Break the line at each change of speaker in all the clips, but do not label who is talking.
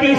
30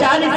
40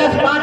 10 5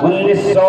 1900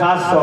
700.